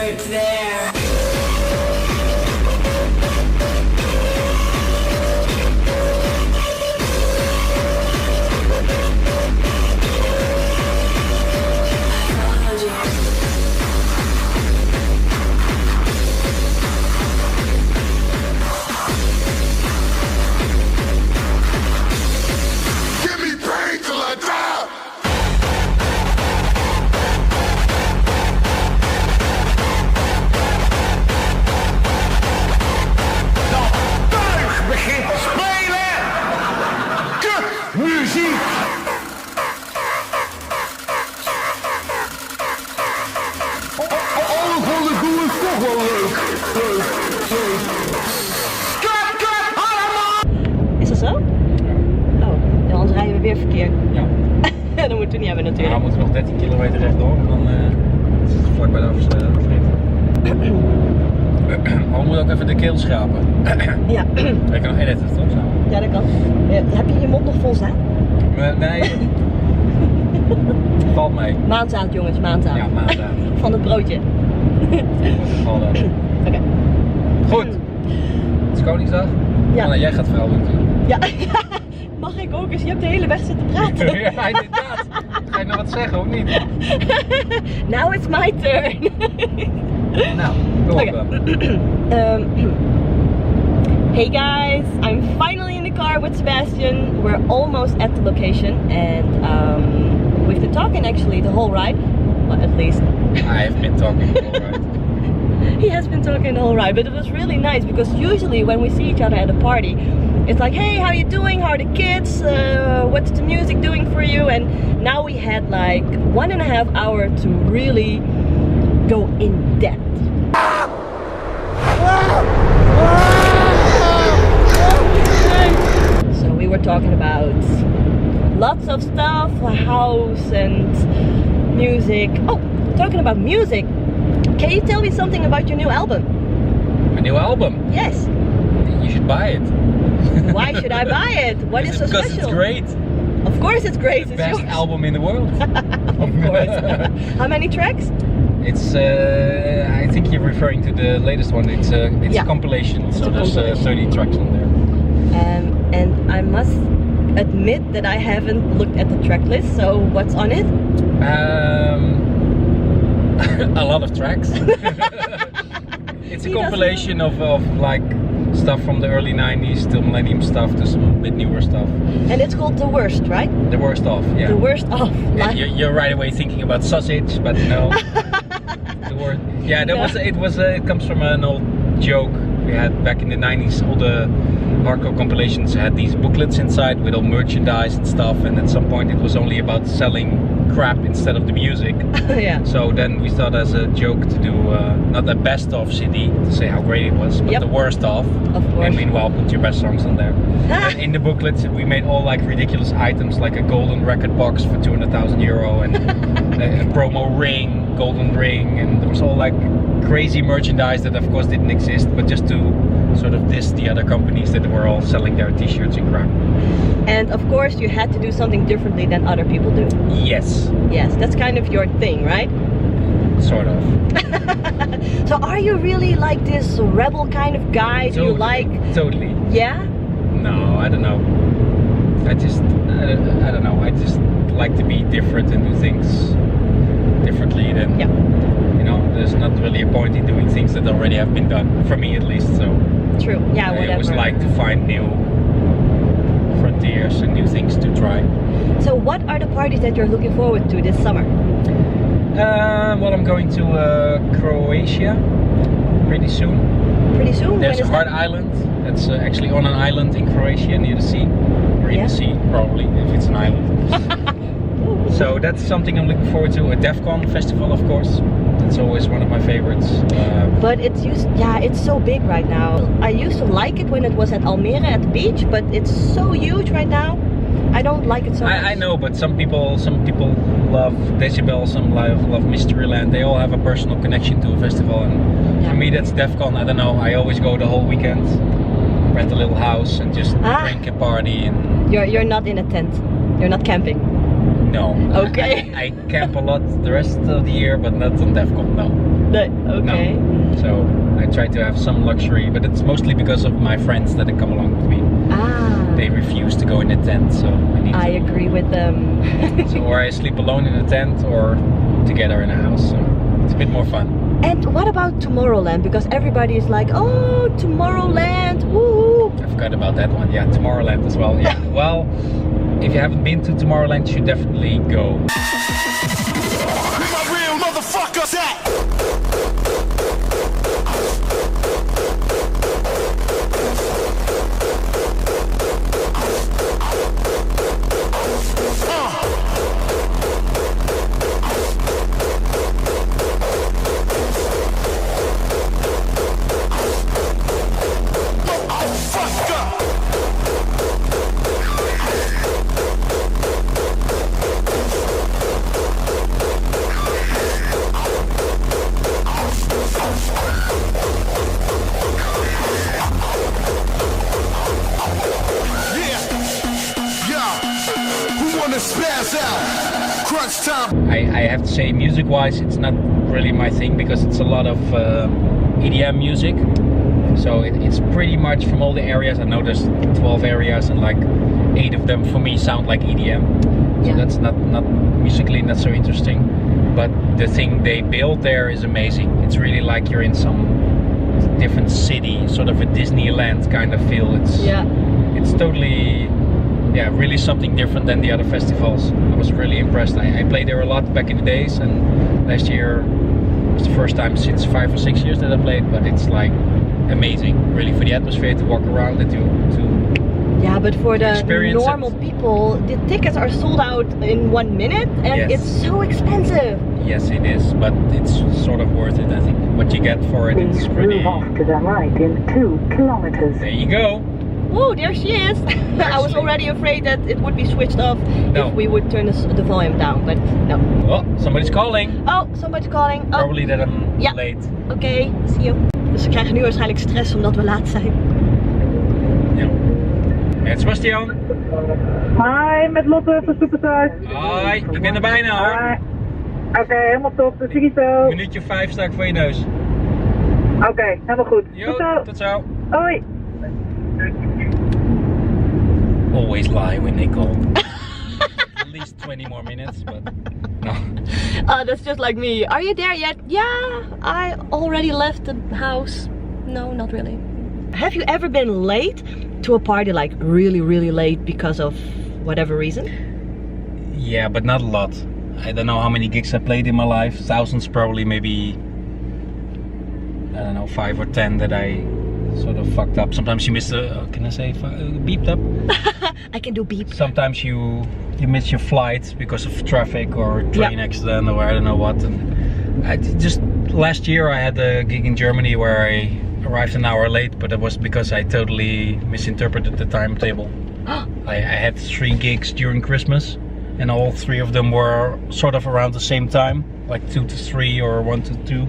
out there. Is dat zo? Oh, ja, anders rijden we weer verkeerd. Ja. Dat moeten we niet hebben natuurlijk. Nou, we moeten nog 13 kilometer rechtdoor en dan is het vlak bij de afrit. Maar we moeten ook even de keel schrapen. Ja. Ik kan nog editen, toch? Zo? Ja, dat kan. Heb je je mond nog vol staan? Nee. Valt mee. Maandaand jongens, maandaand. Ja, maandaand. Van het broodje. Oké. Goed. Het is Koningsdag. Ja. Oh, nee, jij gaat verhaal doen natuurlijk. Ja. Mag ik ook eens? Je hebt de hele weg zitten praten. Ja, inderdaad. Ga je nou wat zeggen of niet? Now it's my turn. Nou, kom op dan. Hey guys, I'm finally in the car with Sebastian. We're almost at the location and we've been talking actually the whole ride. Well, at least. I have been talking the whole ride. He has been talking the whole ride, but it was really nice because usually when we see each other at a party, it's like, hey, how you doing? How are the kids? What's the music doing for you? And now we had like 1.5 hours to really go in depth. So we were talking about lots of stuff, house and music. Oh, talking about music. Can you tell me something about your new album? My new album? Yes. You should buy it. Why should I buy it? What is so because special? It's great. Of course it's great. It's the It's best yours. album in the world. Of course. How many tracks? It's I think you're referring to the latest one. It's Yeah. a compilation, so a there's compilation. 30 tracks on there. And I must admit that I haven't looked at the track list, so what's on it? A lot of tracks. It's a compilation of like stuff from the early 90s to millennium stuff to some bit newer stuff. And it's called The Worst, right? The worst of, yeah. The Worst of. Yeah, you're right away thinking about sausage, but no. The word. Yeah, it comes from an old joke we had back in the 90s. All the hardcore compilations had these booklets inside with all merchandise and stuff, and at some point it was only about selling crap instead of the music. Yeah. So then we thought as a joke to do not a best of CD to say how great it was, but Yep. the worst of. Of course. And meanwhile put your best songs on there. And in the booklets we made all like ridiculous items like a golden record box for €200,000 and a promo ring, golden ring, and there was all like crazy merchandise that of course didn't exist, but just to sort of diss the other companies that were all selling their t-shirts and crap. And of course you had to do something differently than other people do. Yes. Yes, that's kind of your thing, right? Sort of. So are you really like this rebel kind of guy? Do you like... Totally. Yeah? No, I don't know. I don't know. I just like to be different and do things differently than, Yeah. you know, there's not really a point in doing things that already have been done, for me at least, so. True. Yeah, whatever. I always like to find new frontiers and new things to try. So what are the parties that you're looking forward to this summer? Well, I'm going to Croatia pretty soon. Pretty soon? There's When is a hard that? island that's actually on an island in Croatia near the sea. Or in Yeah. the sea, probably, if it's an island. So that's something I'm looking forward to. A DEFCON festival, of course. It's always one of my favorites. But it's so big right now. I used to like it when it was at Almere at the beach, but it's so huge right now. I don't like it so much. I know, but some people love Decibel, some love Mysteryland. They all have a personal connection to a festival, and Yeah. for me that's DEFCON. I don't know. I always go the whole weekend, rent a little house, and just drink and party. And You're not in a tent. You're not camping. No. Okay. I camp a lot the rest of the year, but not on DEFCON, no. Okay. No. So I try to have some luxury, but it's mostly because of my friends that come along with me. They refuse to go in a tent, so I agree with them. So or I sleep alone in a tent or together in a house, so it's a bit more fun. And what about Tomorrowland? Because everybody is like, oh, Tomorrowland, woo! I forgot about that one. Yeah, Tomorrowland as well. Yeah. Well, if you haven't been to Tomorrowland, you should definitely go. Where my real motherfuckers at? I have to say, music-wise, it's not really my thing because it's a lot of EDM music. So it's pretty much from all the areas. I know there's 12 areas and like 8 of them for me sound like EDM. So that's not musically not so interesting. But the thing they built there is amazing. It's really like you're in some different city, sort of a Disneyland kind of feel. It's totally, really something different than the other festivals. I was really impressed. I played there a lot back in the days, and last year was the first time since 5 or 6 years that I played, but it's like amazing, really, for the atmosphere, to walk around and to but for the normal people, the tickets are sold out in 1 minute, and it's so expensive. Yes, it is, but it's sort of worth it, I think. What you get for it, it's pretty... Move off to the right in 2 kilometers. There you go. Oh, there she is. I was already afraid that it would be switched off if we would turn the volume down, but no. Oh, somebody's calling. Oh, somebody's calling. Oh. Probably that I'm late. Oké, see you. Dus we krijgen nu waarschijnlijk stress omdat we laat zijn. Ja. Met Sebastian. Hi, met Lotte van Supersized. Hoi, ik ben er bijna hoor. Oké, helemaal top. Dus zie je zo. Minuutje 5 sta ik voor je neus. Oké, helemaal goed. Yo, tot zo. Tot zo. Hoi. Always lie when they call. At least 20 more minutes, but no. Oh, that's just like me. Are you there yet? Yeah, I already left the house. No, not really. Have you ever been late to a party, like really, really late because of whatever reason? Yeah, but not a lot. I don't know how many gigs I played in my life. Thousands probably, maybe, I don't know, 5 or 10 that I sort of fucked up. Sometimes you miss can I say beeped up? I can do beep. Sometimes you miss your flight because of traffic or train accident or I don't know what. And I just last year I had a gig in Germany where I arrived an hour late, but it was because I totally misinterpreted the timetable. I had 3 gigs during Christmas, and all 3 of them were sort of around the same time, like 2 to 3 or 1 to 2.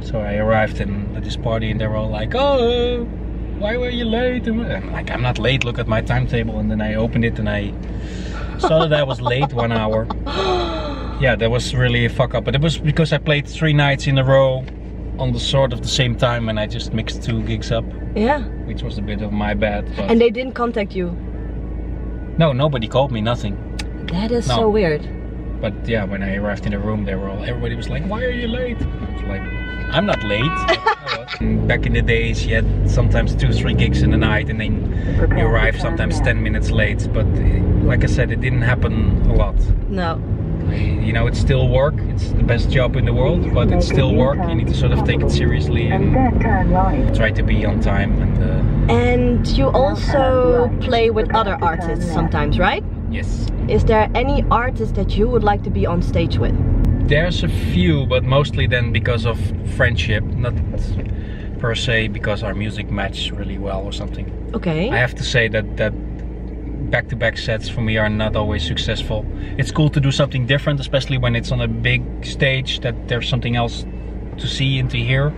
So I arrived at this party and they were all like, oh, why were you late? And I'm like, I'm not late, look at my timetable. And then I opened it and I saw that I was late 1 hour. Yeah, that was really a fuck up. But it was because I played 3 nights in a row on the sort of the same time and I just mixed 2 gigs up. Yeah. Which was a bit of my bad. But and they didn't contact you? No, nobody called me, nothing. That is so weird. But yeah, when I arrived in the room, everybody was like, why are you late? I was like, I'm not late. Back in the days, you had sometimes 2 or 3 gigs in the night and then you arrive sometimes 10 minutes late. But like I said, it didn't happen a lot. No. You know, it's still work. It's the best job in the world, but it's still work. You need to sort of take it seriously and try to be on time. And you also play with other artists sometimes, right? Yes. Is there any artist that you would like to be on stage with? There's a few, but mostly then because of friendship, not per se because our music matches really well or something. Okay. I have to say that back-to-back sets for me are not always successful. It's cool to do something different, especially when it's on a big stage, that there's something else to see and to hear.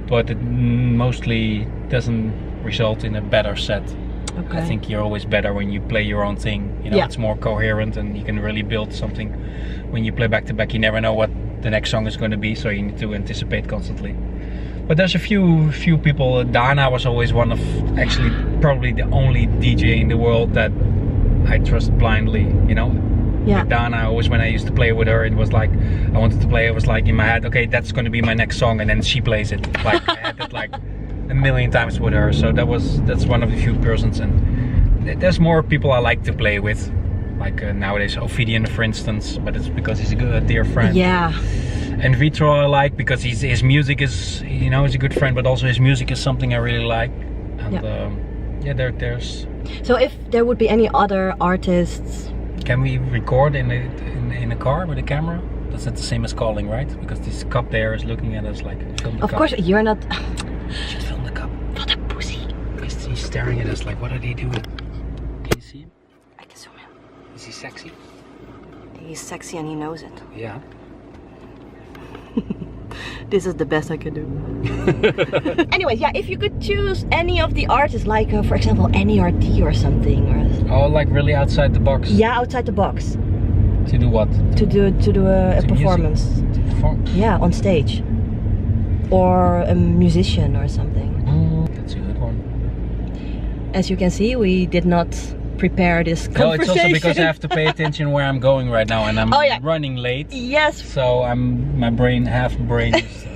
But it mostly doesn't result in a better set. Okay. I think you're always better when you play your own thing. You know, Yeah. it's more coherent and you can really build something. When you play back to back, you never know what the next song is going to be, so you need to anticipate constantly. But there's a few people. Dana was always one of, actually probably the only DJ in the world that I trust blindly, you know. Yeah. With Dana, always when I used to play with her, it was like I wanted to play. It was like in my head, okay, that's going to be my next song, and then she plays it. Like I had it like a million times with her. So that's one of the few persons, and there's more people I like to play with. Like nowadays, Ophidian, for instance, but it's because he's a dear friend. Yeah. And Vitro I like because his music is, you know, he's a good friend, but also his music is something I really like. And yeah, there's. So if there would be any other artists. Can we record in a car with a camera? That's not the same as calling, right? Because this cop there is looking at us like, film the Of cop. course, you're not. You should film the cop. What a pussy. He's staring at us like, what are they doing? Can you see him? I can zoom in. Is he sexy? He's sexy and he knows it. Yeah. This is the best I can do. Anyway, yeah, if you could choose any of the artists, like for example, NERD or something, or Oh, like really outside the box? yeah, outside the box, To do what? to do a To performance. To perform? Yeah, on stage, or a musician or something. That's a good one. As you can see, we did not prepare this No, conversation. it's also because I have to pay attention where I'm going right now, and I'm Oh, yeah. running late. Yes. So my half brain is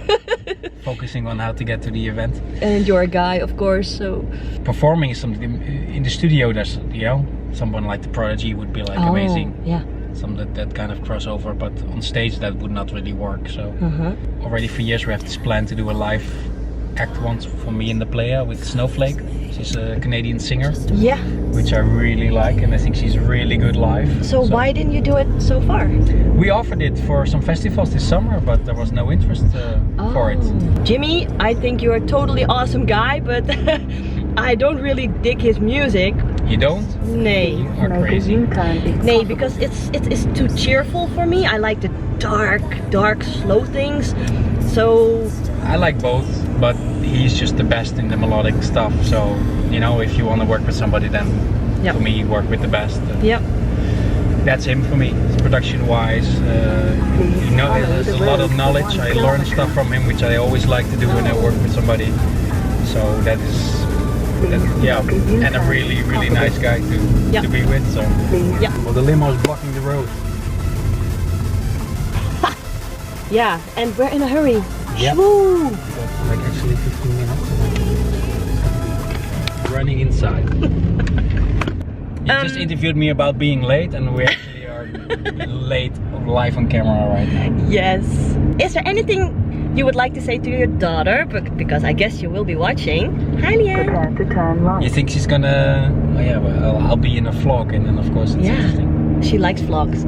focusing on how to get to the event. And you're a guy, of course, so. Performing is something in the studio. There's, you know, someone like the Prodigy would be like amazing. Yeah. Some that kind of crossover, but on stage that would not really work. So already for years we have this plan to do a live act once for me in the Playa with Snowflake. She's a Canadian singer, Yeah. which I really like, and I think she's really good live. So why didn't you do it so far? We offered it for some festivals this summer, but there was no interest for it. Jimmy, I think you're a totally awesome guy, but I don't really dig his music. You don't? Nee. You are crazy. Nee, because it's too cheerful for me. I like the dark, slow things. So I like both, but he's just the best in the melodic stuff. So, you know, if you want to work with somebody, then Yep. for me, you work with the best. yeah. That's him for me. Production-wise, you know, there's a lot of knowledge. I learn stuff from him, which I always like to do when I work with somebody. So yeah, and a really nice guy to be with. So, Yeah. well, the limo is blocking the road. Yeah, and we're in a hurry. Yeah. Woo! Like actually 15 minutes. Running inside. You just interviewed me about being late, and we actually are late live on camera right now. Yes. Is there anything you would like to say to your daughter? Because I guess you will be watching. Hi, Leanne. Prepare to turn right. You think she's gonna? Oh yeah, well, I'll be in a vlog, and then of course it's interesting. She likes vlogs.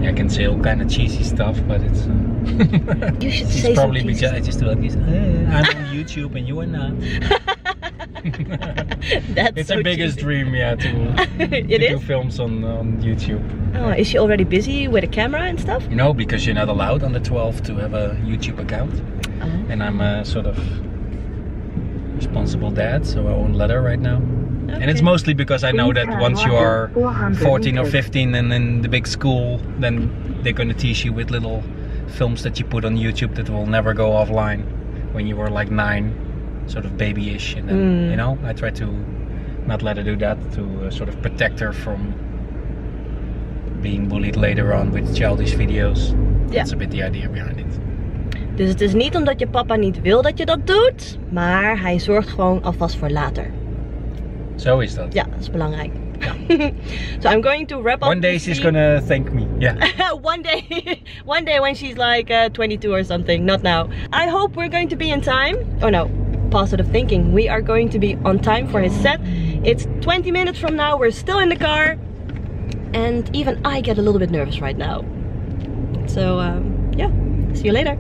Yeah, I can say all kind of cheesy stuff, but it's. You should She's say probably some be cheesy just like this. I'm on YouTube and you are not. That's It's so her biggest cheesy. dream, yeah, to It do is? films on YouTube. Oh, is she already busy with a camera and stuff? You know, because you're not allowed under 12 to have a YouTube account. Oh. And I'm a sort of responsible dad, so I won't let her right now. Okay. And it's mostly because I know that once you are 14 or 15 and in the big school, then they're going to teach you with little films that you put on YouTube that will never go offline when you were like 9, sort of babyish. And then, you know, I try to not let her do that, to sort of protect her from being bullied later on with childish videos. Ja. That's a bit the idea behind it. Dus het is niet omdat je papa niet wil dat je dat doet, maar hij zorgt gewoon alvast voor later. Zo is dat. Ja, dat is belangrijk. So I'm going to wrap up. One day this she's scene. gonna thank me. Yeah. one day when she's like 22 or something, not now. I hope we're going to be in time. Oh no, positive thinking. We are going to be on time for his set. It's 20 minutes from now, we're still in the car. And even I get a little bit nervous right now. So yeah, see you later.